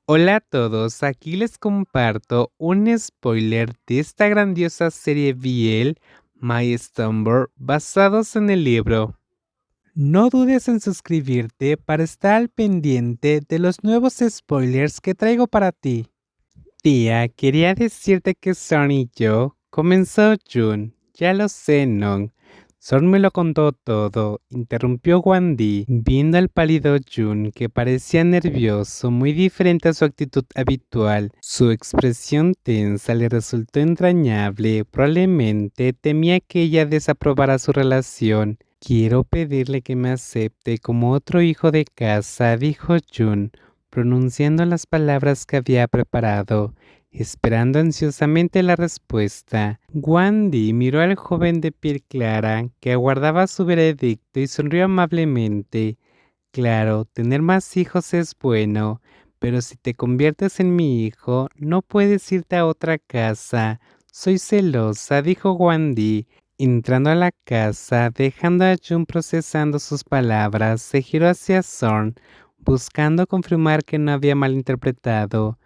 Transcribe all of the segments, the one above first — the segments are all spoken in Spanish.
Hola a todos, aquí les comparto un spoiler de esta grandiosa serie BL, My Slumber, basados en el libro. No dudes en suscribirte para estar al pendiente de los nuevos spoilers que traigo para ti. Tía, quería decirte que Son y yo comenzó Jun. Ya lo sé, non. Son me lo contó todo, interrumpió Wandy, viendo al pálido Jun que parecía nervioso, muy diferente a su actitud habitual. Su expresión tensa le resultó entrañable, probablemente temía que ella desaprobara su relación. Quiero pedirle que me acepte como otro hijo de casa, dijo Jun, pronunciando las palabras que había preparado, esperando ansiosamente la respuesta. Wandy miró al joven de piel clara, que aguardaba su veredicto, y sonrió amablemente. Claro, tener más hijos es bueno, pero si te conviertes en mi hijo, no puedes irte a otra casa. Soy celosa, dijo Wandy. Entrando a la casa, dejando a Jun procesando sus palabras, se giró hacia Zorn, buscando confirmar que no había malinterpretado.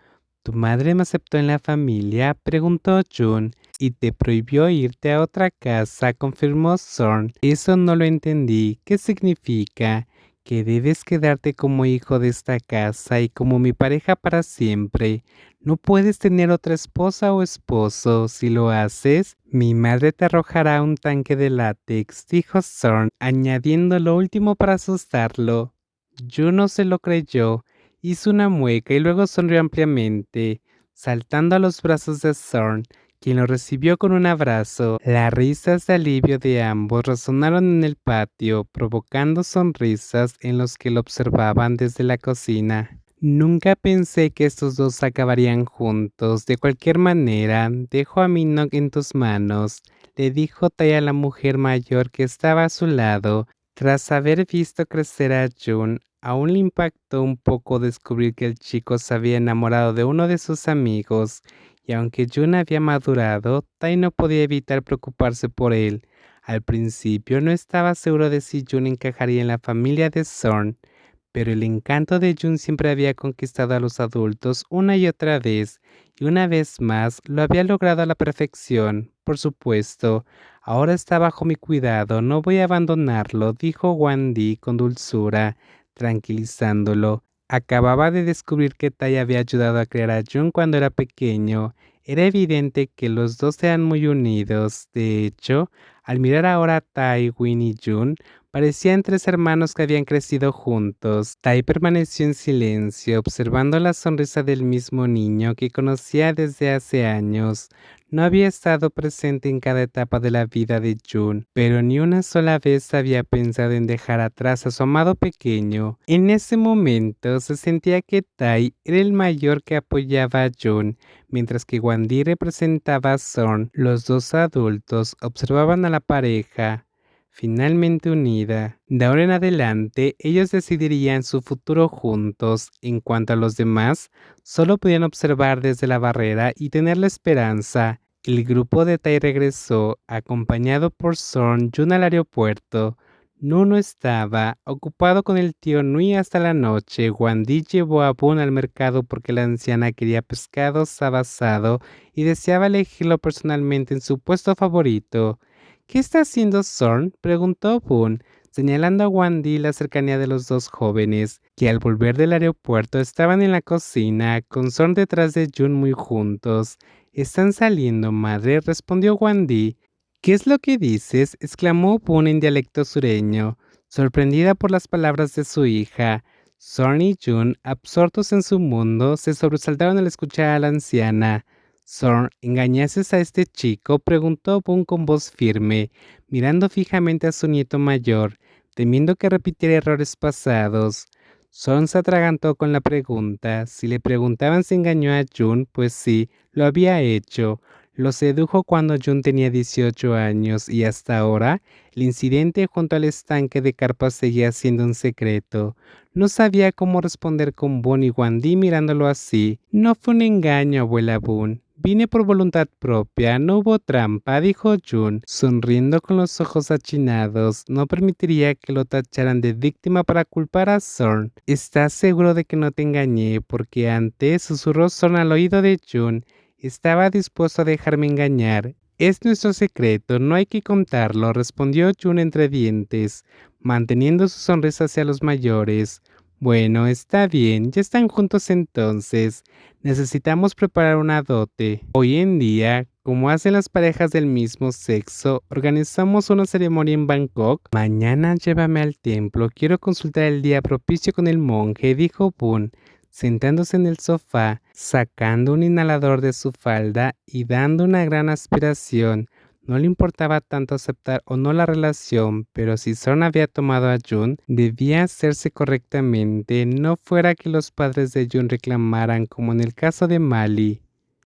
¿Tu madre me aceptó en la familia?, preguntó Jun. ¿Y te prohibió irte a otra casa?, confirmó Zorn. Eso no lo entendí. ¿Qué significa? Que debes quedarte como hijo de esta casa y como mi pareja para siempre. No puedes tener otra esposa o esposo. Si lo haces, mi madre te arrojará un tanque de látex, dijo Zorn, añadiendo lo último para asustarlo. Jun no se lo creyó. Hizo una mueca y luego sonrió ampliamente, saltando a los brazos de Zorn, quien lo recibió con un abrazo. Las risas de alivio de ambos resonaron en el patio, provocando sonrisas en los que lo observaban desde la cocina. Nunca pensé que estos dos acabarían juntos. De cualquier manera, dejo a Minok en tus manos, le dijo Tai a la mujer mayor que estaba a su lado. Tras haber visto crecer a Jun, aún le impactó un poco descubrir que el chico se había enamorado de uno de sus amigos, y aunque Jun había madurado, Tai no podía evitar preocuparse por él. Al principio no estaba seguro de si Jun encajaría en la familia de Zorn, pero el encanto de Jun siempre había conquistado a los adultos una y otra vez, y una vez más lo había logrado a la perfección. Por supuesto, ahora está bajo mi cuidado, no voy a abandonarlo, dijo Wandy con dulzura, tranquilizándolo. Acababa de descubrir que Tai había ayudado a criar a Jun cuando era pequeño. Era evidente que los dos eran muy unidos. De hecho, al mirar ahora a Tai, Win y Jun, parecían tres hermanos que habían crecido juntos. Tai permaneció en silencio, observando la sonrisa del mismo niño que conocía desde hace años. No había estado presente en cada etapa de la vida de Jun, pero ni una sola vez había pensado en dejar atrás a su amado pequeño. En ese momento se sentía que Tai era el mayor que apoyaba a Jun, mientras que Wandy representaba a Zorn. Los dos adultos observaban a la pareja finalmente unida. De ahora en adelante, ellos decidirían su futuro juntos. En cuanto a los demás, solo podían observar desde la barrera y tener la esperanza. El grupo de Tai regresó, acompañado por Zorn Jun al aeropuerto. Nuno estaba ocupado con el tío Nui hasta la noche. Wandy llevó a Boon al mercado porque la anciana quería pescados asado y deseaba elegirlo personalmente en su puesto favorito. ¿Qué está haciendo Zorn?, preguntó Boon, señalando a Wandy la cercanía de los dos jóvenes, que al volver del aeropuerto estaban en la cocina, con Zorn detrás de Jun muy juntos. «Están saliendo, madre», respondió Wandy. «¿Qué es lo que dices?», exclamó Boon en dialecto sureño, sorprendida por las palabras de su hija. Zorn y Jun, absortos en su mundo, se sobresaltaron al escuchar a la anciana. «Zorn, ¿engañases a este chico?», preguntó Boon con voz firme, mirando fijamente a su nieto mayor, temiendo que repitiera errores pasados. Zorn se atragantó con la pregunta. Si le preguntaban si engañó a Jun, pues sí, lo había hecho. Lo sedujo cuando Jun tenía 18 años y hasta ahora el incidente junto al estanque de carpas seguía siendo un secreto. No sabía cómo responder con Boon y Wandy mirándolo así. «No fue un engaño, abuela Boon. Vine por voluntad propia, no hubo trampa, dijo Jun, sonriendo con los ojos achinados. No permitiría que lo tacharan de víctima para culpar a Zorn. ¿Estás seguro de que no te engañé? Porque antes susurró Zorn al oído de Jun. Estaba dispuesto a dejarme engañar. Es nuestro secreto, no hay que contarlo, respondió Jun entre dientes, manteniendo su sonrisa hacia los mayores. Bueno, está bien, ya están juntos entonces. Necesitamos preparar una dote. Hoy en día, como hacen las parejas del mismo sexo, organizamos una ceremonia en Bangkok. Mañana llévame al templo, quiero consultar el día propicio con el monje, dijo Boon, sentándose en el sofá, sacando un inhalador de su falda y dando una gran aspiración. No le importaba tanto aceptar o no la relación, pero si Zorn había tomado a Jun, debía hacerse correctamente, no fuera que los padres de Jun reclamaran como en el caso de Mali.